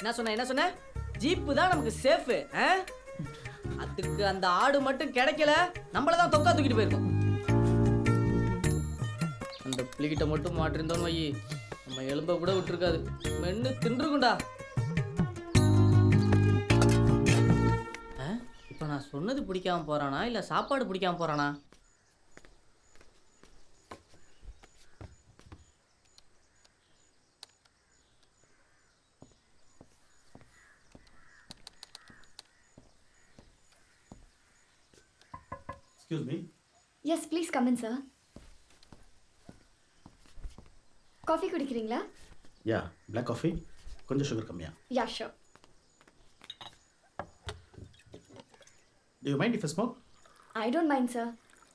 என்ன சொன்ன ஜீப்பு தான் நமக்கு சேஃப். அதுக்கு அந்த ஆடு மட்டும் கிடைக்கல, நம்மள தான் தொக்கா தூக்கிட்டு போயிருக்கோம். அந்த புலிகிட்ட மட்டும் மாட்டிருந்தோன்னு வை, நம்ம எலும்ப கூட விட்டுருக்காது, மென்னு தின்றுக்குண்டா. இப்போ நான் சொன்னது பிடிக்காம போறானா இல்லை சாப்பாடு பிடிக்காம போறானா? Excuse me. Yes, please come in, sir. Coffee குடிக்கிறீங்களா? Yeah, black coffee. கொஞ்சம் sugar கம்மியா. Yeah, sure. Do you mind if I smoke? I don't mind, sir.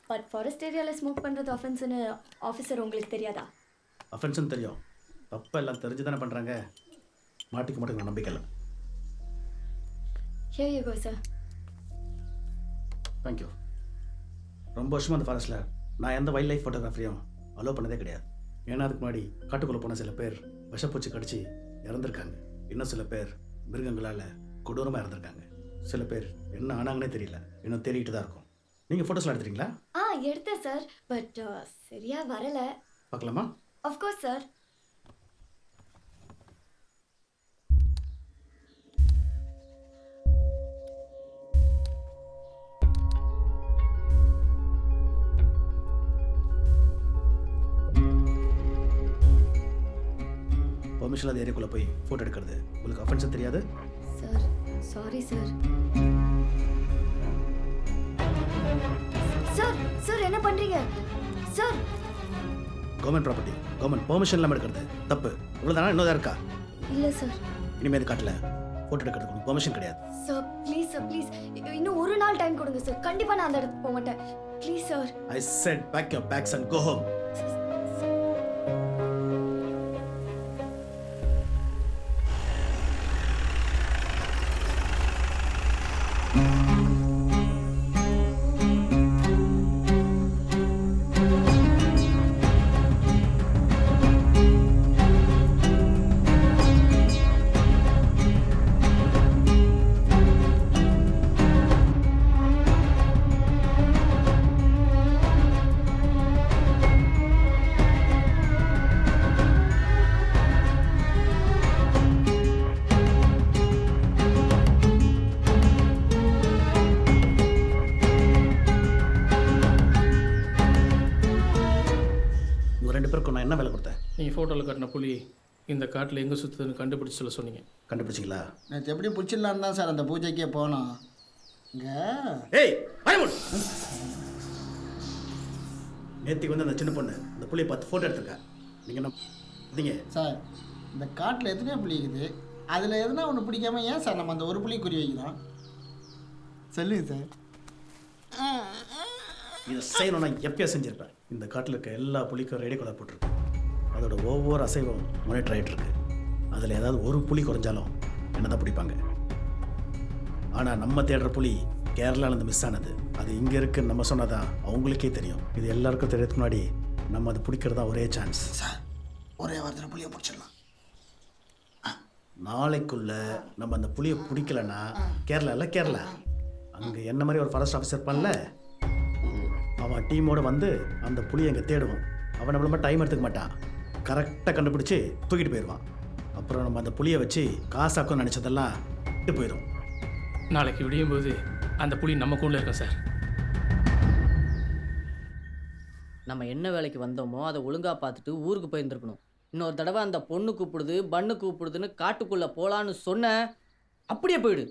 But forest area smoke பண்றது offense-னு ஆஃபீஸர் உங்களுக்கு தெரியாதா? அஃபென்ஸ்னு தெரியும். தப்பு எல்லாம் தெரிஞ்சு தானே பண்ணுறாங்க. மாட்டிக்க மாட்டேங்க நம்பிக்கை இல்லை. Here you go, sir. Thank you. ரொம்ப வருஷமாக அந்த ஃபாரஸ்ட்டில் நான் எந்த வைல்ட் லைஃப் ஃபோட்டோகிராஃபரையும் அலோவ் பண்ணதே கிடையாது. ஏன்னா அதுக்கு முன்னாடி காட்டுக்குள்ளே போன சில பேர் விஷப்பூச்சி கடிச்சு இறந்துருக்காங்க. இன்னும் சில பேர் மிருகங்களால் கொடூரமாக இறந்துருக்காங்க. சில பேர் என்ன ஆனாங்கன்னே தெரியல, இன்னும் தேடிட்டு தான் இருக்கும். நீங்கள் ஃபோட்டோஸ்லாம் எடுத்துறீங்களா? எடுத்தேன் சார், பட் சரியா வரல. பார்க்கலாமா? Of course, sir. பெர்மிஷன் அந்த ஏரியாக்குள்ளே போய் ஃபோட்டோ எடுக்கிறது உங்களுக்கு அஃபென்ஸும் தெரியாது? Sir, sorry sir. Sir, sir என்ன பண்றீங்க? Sir, government property, government permission இல்லாமல் எடுக்கிறது தப்பு. இவ்வளோதானா இன்னும் தான் இருக்கா? இல்ல சார். இனிமேல் காட்டில் ஃபோட்டோ எடுக்கிறதுக்கு பெர்மிஷன் கிடையாது. சார் ப்ளீஸ், சார் ப்ளீஸ், இன்னும் ஒரு நாள் டைம் கொடுங்க சார். கண்டிப்பா நான் அந்த இடத்துக்கு போக மாட்டேன். Please sir. I said pack your bags and go home. நான் என்ன வேலை கொடுத்தேன்? நீங்கள் ஃபோட்டோவில் கட்டின புலி இந்த காட்டில் எங்கே சுற்றுதுன்னு கண்டுபிடிச்சி சொல்ல சொன்னீங்க. கண்டுபிடிச்சிங்களா? நேற்று எப்படி பிடிச்சிடலான்னு தான் சார் அந்த பூஜைக்கே போனோம். இங்கே நேற்றுக்கு வந்து அந்த சின்ன பொண்ணு அந்த புளியை பார்த்து ஃபோட்டோ எடுத்துருக்கா. நீங்கள் என்ன இதீங்க சார், இந்த காட்டில் எத்தனையோ புளி இருக்குது, அதில் எதுனா ஒன்று பிடிக்காம ஏன் சார் நம்ம அந்த ஒரு புளி குறி வைக்கிறோம்? சொல்லுங்க சார். இதை செய்யணும் நான் எப்பயோ செஞ்சுருப்பேன். இந்த காட்டில் இருக்க எல்லா புலிக்கும் ரேடியோ கூட போட்டிருக்கேன். அதோட ஒவ்வொரு அசைவும் மானிட்டர் ஆகிட்டு இருக்கு. அதில் ஏதாவது ஒரு புலி குறைஞ்சாலும் என்ன தான் பிடிப்பாங்க. ஆனால் நம்ம தேடுற புலி கேரளாவிலேருந்து மிஸ் ஆனது. அது இங்கே இருக்குன்னு நம்ம சொன்னதான் அவங்களுக்கே தெரியும். இது எல்லாருக்கும் தெரியறதுக்கு முன்னாடி நம்ம அதை பிடிக்கிறது தான் ஒரே சான்ஸ். சார், ஒரே வாரத்தில் புளியை பிடிச்சிடலாம். நாளைக்குள்ள நம்ம அந்த புளியை பிடிக்கலன்னா கேரளா அங்கே என்ன மாதிரி ஒரு ஃபாரஸ்ட் ஆஃபீஸர் இருப்பான்ல, அவன் டீமோடு வந்து அந்த புளியை எங்கே தேடுவான். அவன் நம்மள டைம் எடுத்துக்க மாட்டான், கரெக்டாக கண்டுபிடிச்சி தூக்கிட்டு போயிடுவான். அப்புறம் நம்ம அந்த புளியை வச்சு காசாக்குன்னு நினச்சதெல்லாம் விட்டு போயிடும். நாளைக்கு விடியும் போது அந்த புலி நம்ம கூட இருக்கோம் சார். நம்ம என்ன வேலைக்கு வந்தோமோ அதை ஒழுங்காக பார்த்துட்டு ஊருக்கு போயிருந்துருக்கணும். இன்னொரு தடவை அந்த பொண்ணு கூப்பிடுது பண்ணு கூப்பிடுதுன்னு காட்டுக்குள்ளே போகலான்னு சொன்ன அப்படியே போயிடு.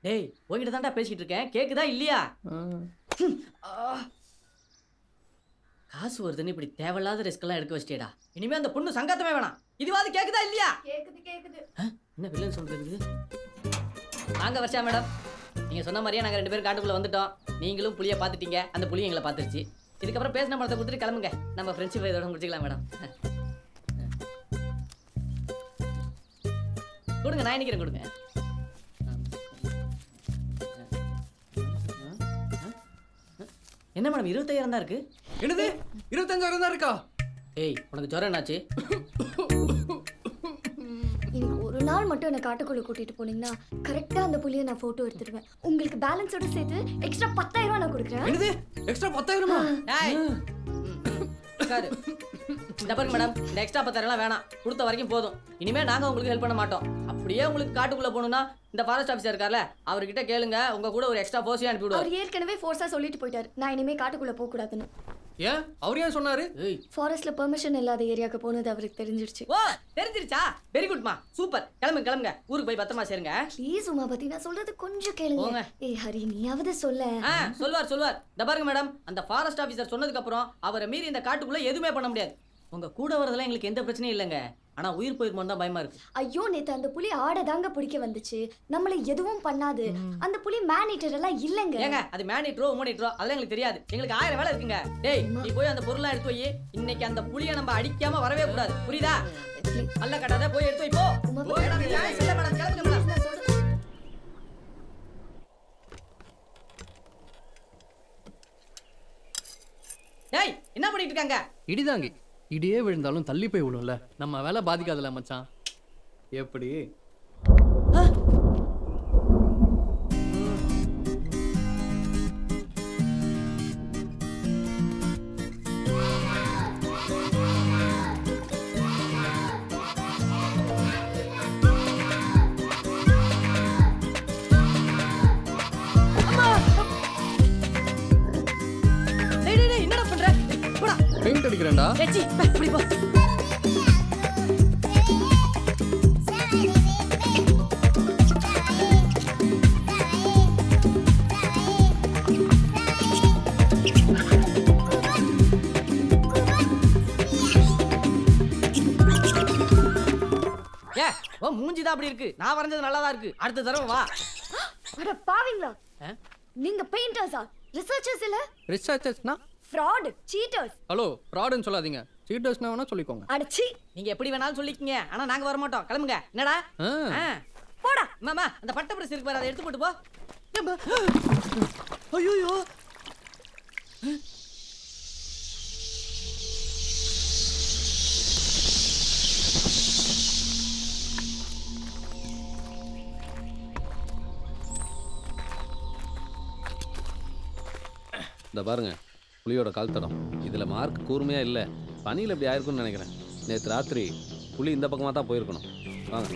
டேய், உங்ககிட்ட தான்டா பேசிக்கிட்டு இருக்கேன், கேட்குதா இல்லையா? காசு வருதுன்னு இப்படி தேவையில்லாத ரிஸ்கெல்லாம் எடுக்க வச்சிட்டேடா. இனிமேல் அந்த பொண்ணு சங்காத்தமே வேணாம். இதுவாது கேட்குதா இல்லையா? கேக்குது. என்ன வில்லன் சொல்றது? வாங்க வர்ஷா மேடம், நீங்கள் சொன்ன மாதிரியே நாங்கள் 2 பேரும் காட்டுக்குள்ளே வந்துட்டோம். நீங்களும் புளியை பார்த்துட்டீங்க, அந்த புளி எங்களை பார்த்துருச்சு. இதுக்கப்புறம் பேசின படத்தை கொடுத்துட்டு கிளம்புங்க. நம்ம ஃப்ரெண்ட்ஷிப் இதோட முடிச்சுக்கலாம் மேடம். கொடுங்க, நான் நினைக்கிறேன், கொடுங்க. என்ன மேடம் 25,000 தான் இருக்கு? என்னது 25,000 தான் இருக்கா? ஏய், உனக்கு ஜுரம் என்னாச்சு? எனக்கு ஒரு நாள் மட்டும் என்னை காட்டுக்குள்ள கூட்டிட்டு போனீங்கன்னா கரெக்டா அந்த புலியை நான் போட்டோ எடுத்துடுவேன். உங்களுக்கு பேலன்ஸோட சேர்த்து எக்ஸ்ட்ரா 10,000 நான் கொடுக்குறேன். என்னது எக்ஸ்ட்ரா 10,000மா? டேய் உட்காரு. இந்த பாருங்க மேடம், இந்த எக்ஸ்ட்ரா 10,000 வேணாம், கொடுத்த வரைக்கும் போதும். இனிமே நாங்க உங்களுக்கு ஹெல்ப் பண்ண மாட்டோம். அப்படியே உங்களுக்கு காட்டுக்குள்ள போகணும்னா இந்த ஃபாரஸ்ட் ஆஃபீஸர் இருக்கார்ல, அவர்கிட்ட கேளுங்க, உங்க கூட ஒரு எக்ஸ்ட்ரா போர்ஸையும் அனுப்பி விடுவார். அவர் ஏற்கனவே ஃபோர்ஸா சொல்லிட்டு போயிட்டாரு நான் இனிமே காட்டுக்குள்ள போக கூடாதுன்னு. ஏன் அவர் ஏன் சொன்னாரு? ஏய், ஃபாரஸ்ட்ல பெர்மிஷன் இல்லாத ஏரியாவுக்கு போனது அவருக்கு தெரிஞ்சிருச்சு. ஓ தெரிஞ்சிருச்சா? வெரி குட்மா, சூப்பர். கிளம்புங்க, ஊருக்கு போய் பத்திரமா சேருங்க. ப்ளீஸ் உமாபதி, நான் சொல்றது கொஞ்சம் கேளுங்க. போங்க. ஏய் ஹரி, நீயாவது சொல்ல. சொல்வார். இந்த பாருங்க மேடம், அந்த ஃபாரஸ்ட் ஆஃபீஸர் சொன்னதுக்கு அப்புறம் அவரை மீறி இந்த காட்டுக்குள்ள எதுவுமே பண்ண முடியாது. உங்க கூட வரதெல்லாம் எங்களுக்கு எந்த பிரச்சனையும் இல்லைங்க. ஆனா உயிர் போயிருமோன்னு தான் பயமா இருக்கு. ஐயோ, நேத்து அந்த புலி ஆடதாங்க பிடிக்க வந்துச்சு. நம்மள எதுவும் பண்ணாது. அந்த புலி மேனீட்டர் எல்லாம் இல்லங்க. ஏங்க, அது மேனிட்ரோ மோனிட்ரோ அதெல்லாம் எங்களுக்கு தெரியாது. எங்களுக்கு 1000 வேலை இருக்குங்க. டேய், நீ போய் அந்த பொருளை எடுத்து போய் இன்னைக்கு அந்த புலியை நம்ம அடிக்காம வரவே கூடாது, புரியுதா? அல்ல கட்டாத, போய் எடுத்து போய் போ. மேடம், இல்ல மேடம், கிளம்புங்க மேடம். நான் சொல்றேன். டேய், என்ன பண்ணிட்டு இருக்காங்க? இடிதாங்கி இடியே விழுந்தாலும் தள்ளி போய் விழும்ல, நம்ம வேலை பாதிக்காதுல மச்சான். எப்படி? டேய், என்னடா பண்ற? போடா. பெயிண்ட் அடிக்கிறேன்டா. ஏய், சீ, இப்படி போ. ஓ மூஞ்சிதான் அப்படி இருக்கு. நான் வரைஞ்சது நல்லா தான் இருக்கு. அடுத்த தடவை வா. அட பாவிங்களா, நீங்க பெயிண்டர்ஸா? ரிசர்ச்சர்ஸ் இல்ல? ரிசர்ச்சர்ஸ்னா? Fraud, cheaters. ஹலோ, ஃப்ராடுன்னு சொல்லாதீங்க. சீட்டர்ஸ்னா வேணா சொல்லிக்கோங்க. அடச்சி, நீங்க எப்படி வேணாலும் சொல்லிக்கங்க, ஆனா நாங்க வர மாட்டோம். கிளம்புங்க. என்னடா? போடா. மாமா, அந்த பட்டை பிரஸ் இருக்கு பாரு, அதை எடுத்து போட்டு போ. ஐயோ, இந்த பாருங்க, புலியோட கால் தடம். இதில் மார்க் கூர்மையாக இல்லை, பனியில் இப்படி ஆயிருக்கும்னு நினைக்கிறேன். நேற்று ராத்திரி புலி இந்த பக்கமாக தான் போயிருக்கணும். வாங்க.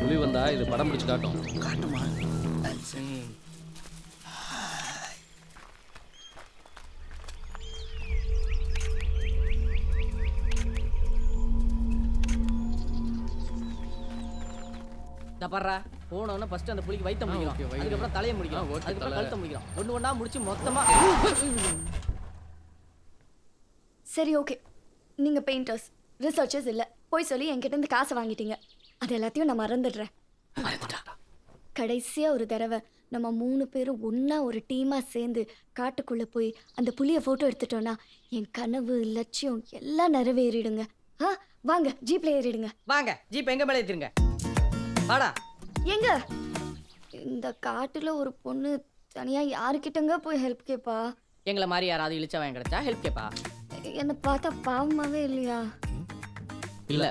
புலி வந்தா இது படம் பிடிச்சு காட்டும். காட்டுமா? தப்பறா போனோன்னு ஃபர்ஸ்ட் அந்த புலிக்கு வயித்தை முடிக்கிறோம். ஓகே, வயிறு. அதுக்கப்புறம் தலையை முடிக்கிறோம். ஓகே, அதுக்கப்புறம் தலை. கழுத்தை முடிக்கிறோம். ஒன்று ஒன்றா முடிச்சு மொத்தமா. சரி ஓகே. நீங்க பெயிண்டர்ஸ், ரிசர்ச்சர்ஸ் இல்ல. போய் சொல்லி என்கிட்ட இருந்து காசை வாங்கிட்டீங்க. அது எல்லாத்தையும் நான் மறந்துடுறேன். கடைசியா ஒரு தடவை நம்ம 3 பேரும் ஒண்ணா ஒரு டீமா சேர்ந்து காட்டுக்குள்ள போய் அந்த புலியை போட்டோ எடுத்துட்டோம்னா என் கனவு, லட்சியம் எல்லாம் நிறைவேறிடுங்க. வாங்க, ஜீப்ல ஏறிடுங்க. வாங்க, ஜீப் எங்க மேலே ஏத்திருங்க. வாடா. எங்க இந்த காட்டுல ஒரு பொண்ணு தனியா யாருக்கிட்டங்க போய் ஹெல்ப் கேப்பா? எங்களை மாதிரி யாராவது இழிச்சவன் கிடைச்சா ஹெல்ப் கேப்பா? என்னை பார்த்தா பாவமாவே இல்லையா? இல்ல.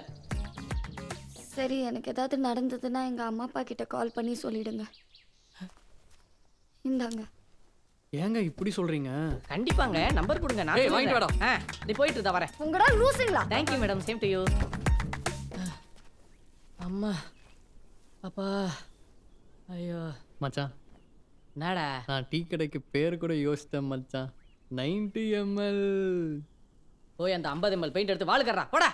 சரி, எனக்கு ஏதாவது நடந்ததுன்னா எங்க அம்மா அப்பா கிட்ட கால் பண்ணி சொல்லிடுங்க. இந்தாங்க. ஏங்க இப்படி சொல்றீங்க? கண்டிப்பாங்க, நம்பர் கொடுங்க. நான் ஏய், வாங்கிட்டு சொல்றேன். நீ போயிட்டு இருந்தா வரேன். உங்கடா லூசுங்களா? Thank you madam, same to you. அம்மா, அப்பா, ஐயோ. மச்சான், என்னடா? நான் டீ கடைக்கு பேர் கூட யோசித்தேன் மச்சான். 90 ml. போய் அந்த 50 ml பெயிண்ட் எடுத்து வாழுக்கறா. போடா.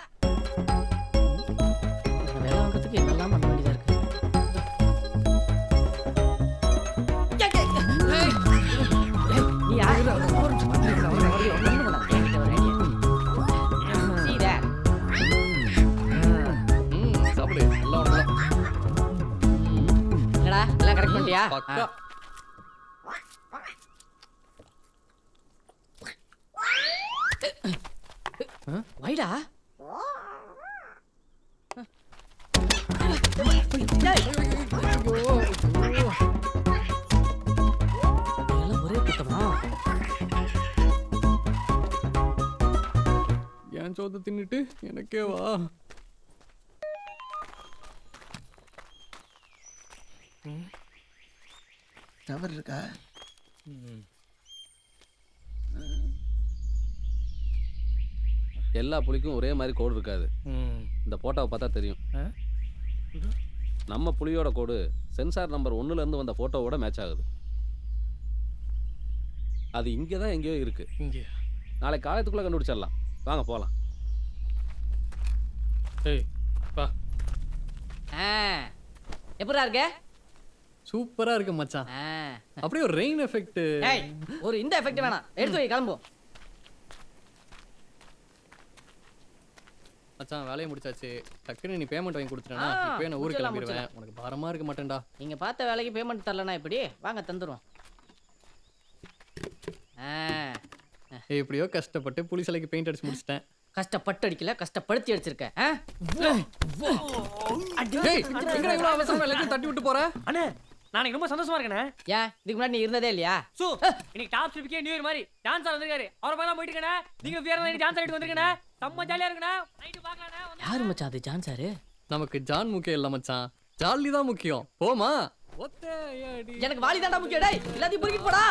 வேலை வாங்கிறதுக்கு என்னெல்லாம் பண்ண வேண்டியதா இருக்கு. நீ யாரு? சாப்பிடு, நல்லா உடலாம். என்னடா எல்லாம் கரெக்ட் பண்ணிட்டியா? பக்கா. வைடா. ஒரே குத்தமா? சோத்தை தின்னுட்டு எனக்கே வா. தவறு இருக்கா? எல்லா புலிக்கும் ஒரே மாதிரி கோடு இருக்காது. இந்த போட்டோவை பார்த்தா தெரியும். நம்ம புலியோட கோடு சென்சார் நம்பர் 1லேருந்து வந்த ஃபோட்டோவோட மேட்ச் ஆகுது. அது இங்கே தான் எங்கேயோ இருக்கு. இங்கே நாளைக்கு காலத்துக்குள்ளே கண்டுபிடிச்சிடலாம். வாங்க போகலாம். ஏய் வா. எப்படா இருக்க? சூப்பரா இருக்கு மச்சான். ஆ. அப்படியே ஒரு ரெயின் எஃபெக்ட். ஏய், ஒரு இந்த எஃபெக்ட் வேணாம், எடுத்து வை, கிளம்புவோம். மச்சான் வேலையை முடிச்சாச்சு. டக்குன்னு நீ பேமெண்ட் வாங்கி கொடுத்துட்டேன்னா ஆ, இப்போயே நான் ஊருக்கு முடிச்சிடலாம், கிளம்பிடுவேன். உனக்கு பாரமா இருக்க மாட்டேன்டா. நீங்க பார்த்த வேலைக்கு பேமெண்ட் தரலனா இப்படி வாங்க தந்துருவோம். ஏய் எப்படியோ கஷ்டப்பட்டு புலி சிலைக்கு பெயிண்ட் அடிச்சு முடிச்சிட்டேன். கஷ்டப்பட்டு அடிக்கல, கஷ்டப்படுத்தி அடிச்சிருக்க. டேய் எங்கடா இவ்வளவு அவசரமா எல்லாத்தையும் தட்டி விட்டு போற? அண்ணே நாளைக்கு ரொம்ப சந்தோஷமா இருக்கேனே. ஏன் இதுக்கு முன்னாடி நீ இருந்ததே இல்லையா? சோ இன்னைக்கு டாப் ஸ்லிப்க்கே நியூ இயர் மாதிரி டான்ஸ் வந்திருக்காரு. அவரை பார்க்க போயிட்டு இருக்கேனே. நீங்க வேற நைட் டான்ஸ் ஆடிட்டு வந்திருக்கேனே. செம்ம ஜாலியா இருக்குனே. நைட் பார்க்கலானே. யாரு மச்சான் அது ஜான் சாரு? நமக்கு ஜான் முக்கியம் இல்ல மச்சான், ஜாலி தான் முக்கியம். போமா. ஒத்தையடி எனக்கு வாலி தாண்டா முக்கியம். டேய் எல்லாத்தையும் பொறுக்கிட்டு போடா.